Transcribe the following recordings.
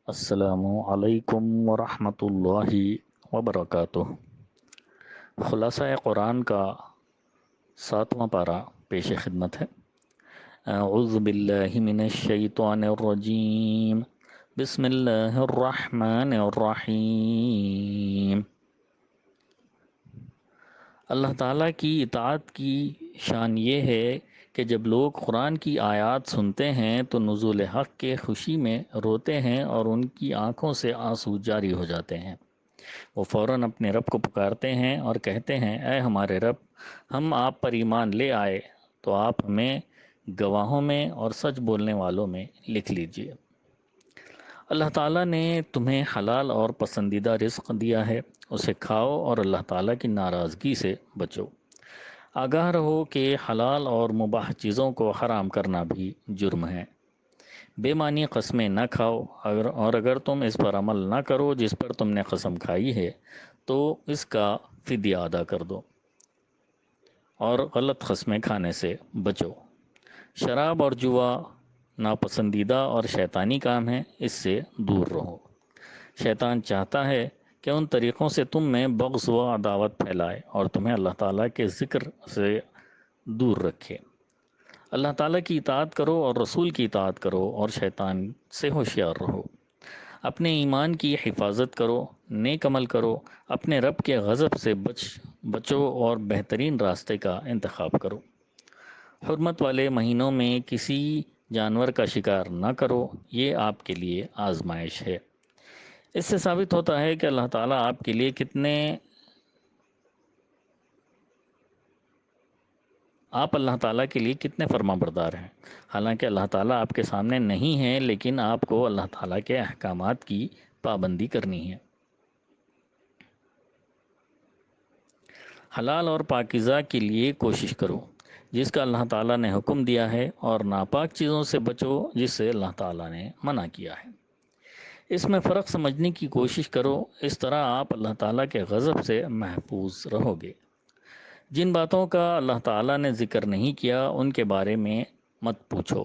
السلام علیکم ورحمۃ اللہ وبرکاتہ۔ خلاصہ قرآن کا 7واں پارہ پیش خدمت ہے۔ اعوذ باللہ من الشیطان الرجیم، بسم اللہ الرحمن الرحیم۔ اللہ تعالیٰ کی اطاعت کی شان یہ ہے کہ جب لوگ قرآن کی آیات سنتے ہیں تو نزول حق کے خوشی میں روتے ہیں اور ان کی آنکھوں سے آنسو جاری ہو جاتے ہیں۔ وہ فوراً اپنے رب کو پکارتے ہیں اور کہتے ہیں، اے ہمارے رب، ہم آپ پر ایمان لے آئے تو آپ ہمیں گواہوں میں اور سچ بولنے والوں میں لکھ لیجئے۔ اللہ تعالیٰ نے تمہیں حلال اور پسندیدہ رزق دیا ہے، اسے کھاؤ اور اللہ تعالیٰ کی ناراضگی سے بچو۔ آگاہ رہو کہ حلال اور مباح چیزوں کو حرام کرنا بھی جرم ہے۔ بے معنی قسمیں نہ کھاؤ، اور اگر تم اس پر عمل نہ کرو جس پر تم نے قسم کھائی ہے تو اس کا فدیہ ادا کر دو، اور غلط قسمیں کھانے سے بچو۔ شراب اور جوا ناپسندیدہ اور شیطانی کام ہے، اس سے دور رہو۔ شیطان چاہتا ہے کہ ان طریقوں سے تم میں بغض و عداوت پھیلائے اور تمہیں اللہ تعالیٰ کے ذکر سے دور رکھے۔ اللہ تعالیٰ کی اطاعت کرو اور رسول کی اطاعت کرو اور شیطان سے ہوشیار رہو۔ اپنے ایمان کی حفاظت کرو، نیک عمل کرو، اپنے رب کے غضب سے بچو اور بہترین راستے کا انتخاب کرو۔ حرمت والے مہینوں میں کسی جانور کا شکار نہ کرو، یہ آپ کے لیے آزمائش ہے۔ اس سے ثابت ہوتا ہے کہ اللہ تعالیٰ آپ کے لیے اللہ تعالیٰ کے لیے کتنے فرما بردار ہیں۔ حالانکہ اللہ تعالیٰ آپ کے سامنے نہیں ہے، لیکن آپ کو اللہ تعالیٰ کے احکامات کی پابندی کرنی ہے۔ حلال اور پاکیزہ کے لیے کوشش کرو جس کا اللہ تعالیٰ نے حکم دیا ہے، اور ناپاک چیزوں سے بچو جس سے اللہ تعالیٰ نے منع کیا ہے۔ اس میں فرق سمجھنے کی کوشش کرو، اس طرح آپ اللہ تعالیٰ کے غضب سے محفوظ رہو گے۔ جن باتوں کا اللہ تعالیٰ نے ذکر نہیں کیا ان کے بارے میں مت پوچھو۔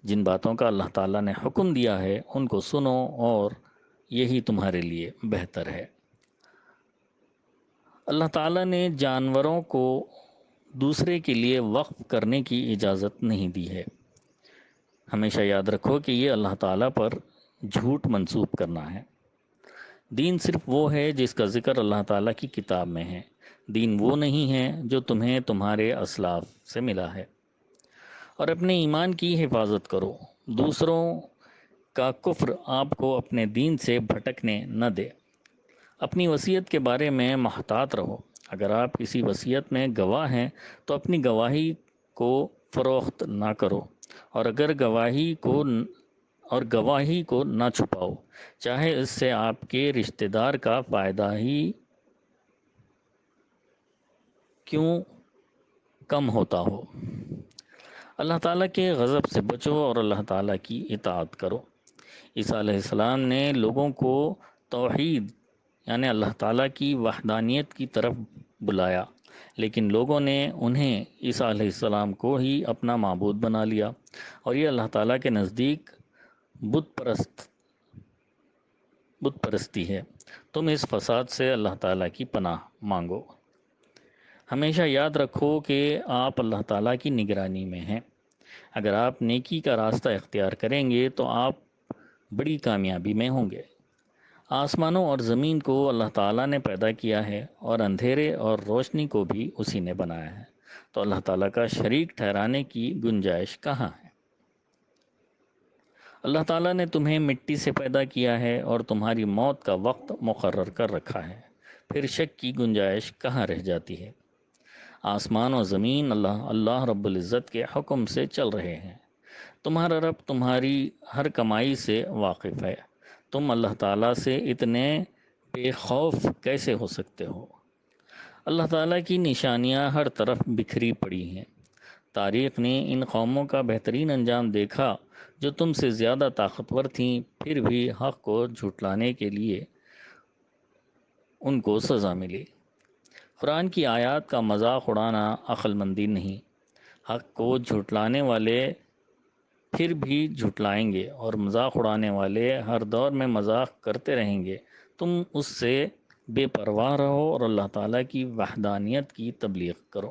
جن باتوں کا اللہ تعالیٰ نے حکم دیا ہے ان کو سنو، اور یہی تمہارے لیے بہتر ہے۔ اللہ تعالیٰ نے جانوروں کو دوسرے کے لیے وقف کرنے کی اجازت نہیں دی ہے۔ ہمیشہ یاد رکھو کہ یہ اللہ تعالیٰ پر جھوٹ منسوب کرنا ہے۔ دین صرف وہ ہے جس کا ذکر اللہ تعالیٰ کی کتاب میں ہے۔ دین وہ نہیں ہے جو تمہیں تمہارے اسلاف سے ملا ہے۔ اور اپنے ایمان کی حفاظت کرو، دوسروں کا کفر آپ کو اپنے دین سے بھٹکنے نہ دے۔ اپنی وصیت کے بارے میں محتاط رہو۔ اگر آپ کسی وصیت میں گواہ ہیں تو اپنی گواہی کو فروخت نہ کرو، اور گواہی کو نہ چھپاؤ، چاہے اس سے آپ کے رشتہ دار کا فائدہ ہی کیوں کم ہوتا ہو۔ اللہ تعالیٰ کے غضب سے بچو اور اللہ تعالیٰ کی اطاعت کرو۔ عیسیٰ علیہ السلام نے لوگوں کو توحید یعنی اللہ تعالیٰ کی وحدانیت کی طرف بلایا، لیکن لوگوں نے انہیں عیسیٰ علیہ السلام کو ہی اپنا معبود بنا لیا، اور یہ اللہ تعالیٰ کے نزدیک بت پرستی ہے۔ تم اس فساد سے اللہ تعالیٰ کی پناہ مانگو۔ ہمیشہ یاد رکھو کہ آپ اللہ تعالیٰ کی نگرانی میں ہیں۔ اگر آپ نیکی کا راستہ اختیار کریں گے تو آپ بڑی کامیابی میں ہوں گے۔ آسمانوں اور زمین کو اللہ تعالیٰ نے پیدا کیا ہے، اور اندھیرے اور روشنی کو بھی اسی نے بنایا ہے، تو اللہ تعالیٰ کا شریک ٹھہرانے کی گنجائش کہاں ہے؟ اللہ تعالیٰ نے تمہیں مٹی سے پیدا کیا ہے اور تمہاری موت کا وقت مقرر کر رکھا ہے، پھر شک کی گنجائش کہاں رہ جاتی ہے؟ آسمان و زمین اللہ رب العزت کے حکم سے چل رہے ہیں۔ تمہارا رب تمہاری ہر کمائی سے واقف ہے۔ تم اللہ تعالیٰ سے اتنے بے خوف کیسے ہو سکتے ہو؟ اللہ تعالیٰ کی نشانیاں ہر طرف بکھری پڑی ہیں۔ تاریخ نے ان قوموں کا بہترین انجام دیکھا جو تم سے زیادہ طاقتور تھیں، پھر بھی حق کو جھٹلانے کے لیے ان کو سزا ملی۔ قرآن کی آیات کا مذاق اڑانا عقل مندی نہیں۔ حق کو جھٹلانے والے پھر بھی جھٹلائیں گے، اور مذاق اڑانے والے ہر دور میں مذاق کرتے رہیں گے۔ تم اس سے بے پرواہ رہو اور اللہ تعالیٰ کی وحدانیت کی تبلیغ کرو۔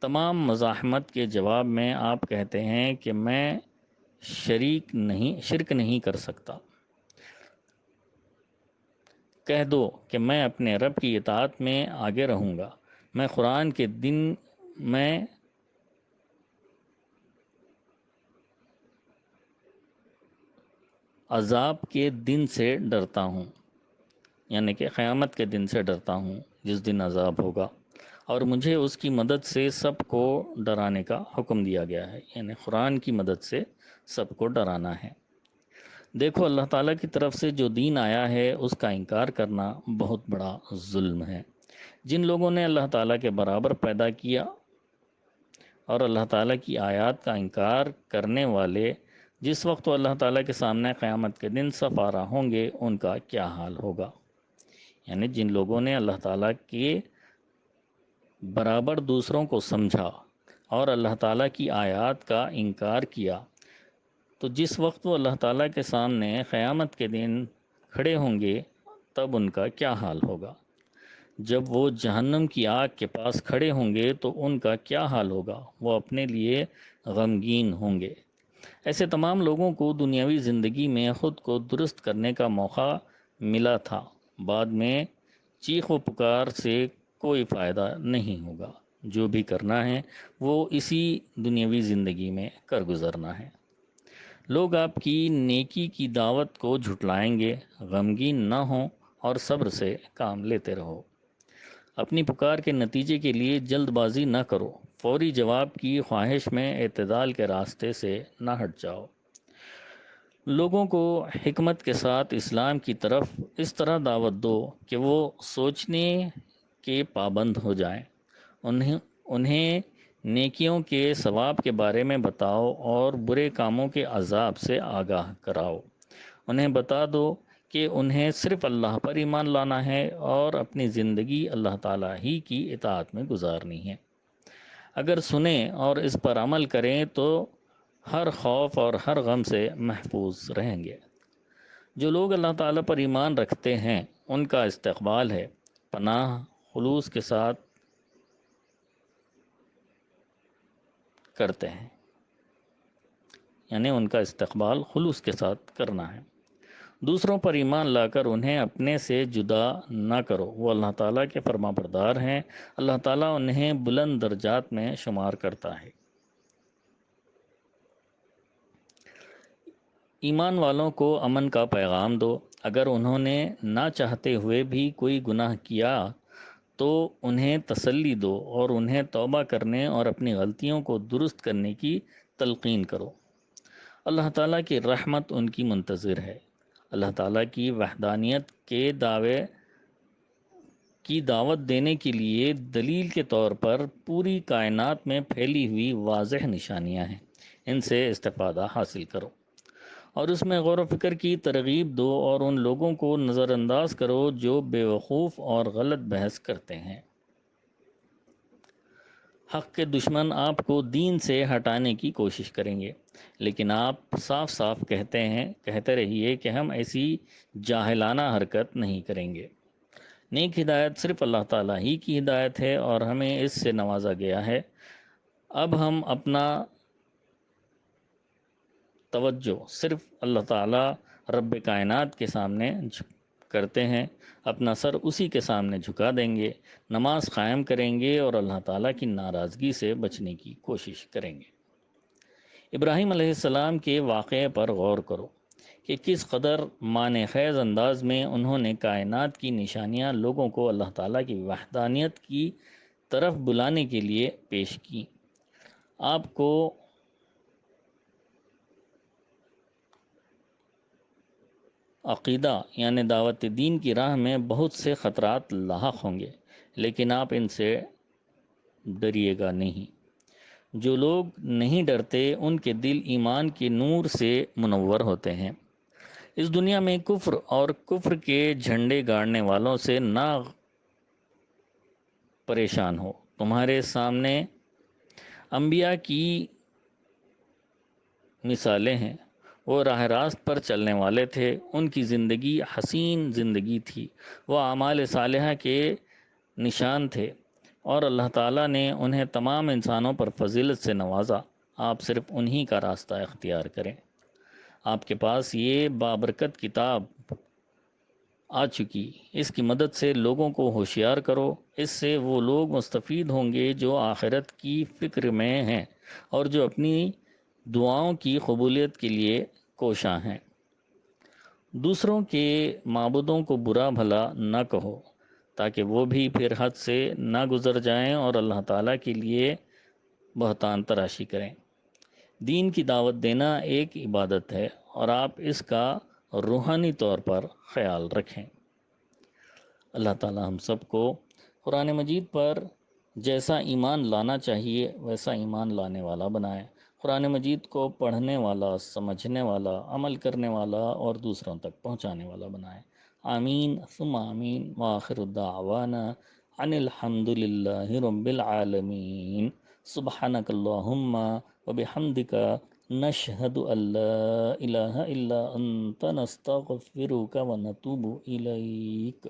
تمام مزاحمت کے جواب میں آپ کہتے ہیں کہ میں شرک نہیں کر سکتا۔ کہہ دو کہ میں اپنے رب کی اطاعت میں آگے رہوں گا۔ میں قرآن کے دن میں عذاب کے دن سے ڈرتا ہوں، یعنی کہ قیامت کے دن سے ڈرتا ہوں جس دن عذاب ہوگا، اور مجھے اس کی مدد سے سب کو ڈرانے کا حکم دیا گیا ہے، یعنی قرآن کی مدد سے سب کو ڈرانا ہے۔ دیکھو، اللہ تعالیٰ کی طرف سے جو دین آیا ہے اس کا انکار کرنا بہت بڑا ظلم ہے۔ جن لوگوں نے اللہ تعالیٰ کے برابر پیدا کیا اور اللہ تعالیٰ کی آیات کا انکار کرنے والے جس وقت وہ اللہ تعالیٰ کے سامنے قیامت کے دن صف آرا ہوں گے، ان کا کیا حال ہوگا؟ یعنی جن لوگوں نے اللہ تعالیٰ کے برابر دوسروں کو سمجھا اور اللہ تعالیٰ کی آیات کا انکار کیا، تو جس وقت وہ اللہ تعالیٰ کے سامنے قیامت کے دن کھڑے ہوں گے تب ان کا کیا حال ہوگا؟ جب وہ جہنم کی آگ کے پاس کھڑے ہوں گے تو ان کا کیا حال ہوگا؟ وہ اپنے لیے غمگین ہوں گے۔ ایسے تمام لوگوں کو دنیاوی زندگی میں خود کو درست کرنے کا موقع ملا تھا، بعد میں چیخ و پکار سے کوئی فائدہ نہیں ہوگا۔ جو بھی کرنا ہے وہ اسی دنیاوی زندگی میں کر گزرنا ہے۔ لوگ آپ کی نیکی کی دعوت کو جھٹلائیں گے، غمگین نہ ہوں اور صبر سے کام لیتے رہو۔ اپنی پکار کے نتیجے کے لیے جلد بازی نہ کرو، فوری جواب کی خواہش میں اعتدال کے راستے سے نہ ہٹ جاؤ۔ لوگوں کو حکمت کے ساتھ اسلام کی طرف اس طرح دعوت دو کہ وہ سوچنے کے پابند ہو جائیں۔ انہیں نیکیوں کے ثواب کے بارے میں بتاؤ اور برے کاموں کے عذاب سے آگاہ کراؤ۔ انہیں بتا دو کہ انہیں صرف اللہ پر ایمان لانا ہے اور اپنی زندگی اللہ تعالیٰ ہی کی اطاعت میں گزارنی ہے۔ اگر سنیں اور اس پر عمل کریں تو ہر خوف اور ہر غم سے محفوظ رہیں گے۔ جو لوگ اللہ تعالیٰ پر ایمان رکھتے ہیں ان کا استقبال ہے، پناہ خلوص کے ساتھ کرتے ہیں، یعنی ان کا استقبال خلوص کے ساتھ کرنا ہے۔ دوسروں پر ایمان لا کر انہیں اپنے سے جدا نہ کرو، وہ اللہ تعالیٰ کے فرما بردار ہیں، اللہ تعالیٰ انہیں بلند درجات میں شمار کرتا ہے۔ ایمان والوں کو امن کا پیغام دو، اگر انہوں نے نہ چاہتے ہوئے بھی کوئی گناہ کیا تو انہیں تسلی دو اور انہیں توبہ کرنے اور اپنی غلطیوں کو درست کرنے کی تلقین کرو۔ اللہ تعالیٰ کی رحمت ان کی منتظر ہے۔ اللہ تعالیٰ کی وحدانیت کے دعوے کی دعوت دینے کے لیے دلیل کے طور پر پوری کائنات میں پھیلی ہوئی واضح نشانیاں ہیں، ان سے استفادہ حاصل کرو اور اس میں غور و فکر کی ترغیب دو، اور ان لوگوں کو نظر انداز کرو جو بے وقوف اور غلط بحث کرتے ہیں۔ حق کے دشمن آپ کو دین سے ہٹانے کی کوشش کریں گے، لیکن آپ صاف صاف کہتے رہیے کہ ہم ایسی جاہلانہ حرکت نہیں کریں گے۔ نیک ہدایت صرف اللہ تعالیٰ ہی کی ہدایت ہے اور ہمیں اس سے نوازا گیا ہے۔ اب ہم اپنا توجہ صرف اللہ تعالیٰ رب کائنات کے سامنے کرتے ہیں، اپنا سر اسی کے سامنے جھکا دیں گے، نماز قائم کریں گے اور اللہ تعالیٰ کی ناراضگی سے بچنے کی کوشش کریں گے۔ ابراہیم علیہ السلام کے واقعے پر غور کرو کہ کس قدر معنی خیز انداز میں انہوں نے کائنات کی نشانیاں لوگوں کو اللہ تعالیٰ کی وحدانیت کی طرف بلانے کے لیے پیش کی۔ آپ کو عقیدہ یعنی دعوت دین کی راہ میں بہت سے خطرات لاحق ہوں گے، لیکن آپ ان سے ڈریے گا نہیں۔ جو لوگ نہیں ڈرتے ان کے دل ایمان کے نور سے منور ہوتے ہیں۔ اس دنیا میں کفر اور کفر کے جھنڈے گاڑنے والوں سے نہ پریشان ہو۔ تمہارے سامنے انبیاء کی مثالیں ہیں۔ وہ راہ راست پر چلنے والے تھے، ان کی زندگی حسین زندگی تھی، وہ اعمال صالحہ کے نشان تھے، اور اللہ تعالیٰ نے انہیں تمام انسانوں پر فضیلت سے نوازا۔ آپ صرف انہی کا راستہ اختیار کریں۔ آپ کے پاس یہ بابرکت کتاب آ چکی، اس کی مدد سے لوگوں کو ہوشیار کرو۔ اس سے وہ لوگ مستفید ہوں گے جو آخرت کی فکر میں ہیں اور جو اپنی دعاؤں کی قبولیت کے لیے کوشاں ہیں۔ دوسروں کے معبودوں کو برا بھلا نہ کہو، تاکہ وہ بھی پھر حد سے نہ گزر جائیں اور اللہ تعالیٰ کے لیے بہتان تراشی کریں۔ دین کی دعوت دینا ایک عبادت ہے، اور آپ اس کا روحانی طور پر خیال رکھیں۔ اللہ تعالیٰ ہم سب کو قرآن مجید پر جیسا ایمان لانا چاہیے ویسا ایمان لانے والا بنائے۔ قرآن مجید کو پڑھنے والا، سمجھنے والا، عمل کرنے والا اور دوسروں تک پہنچانے والا بنائے۔ آمین ثم آمین، وآخر الدعوانا ان الحمد للہ رب العالمین۔ سبحانک اللہم وبحمدک، نشہد ان لا الہ الا انت، نستغفرک ونتوب الیک۔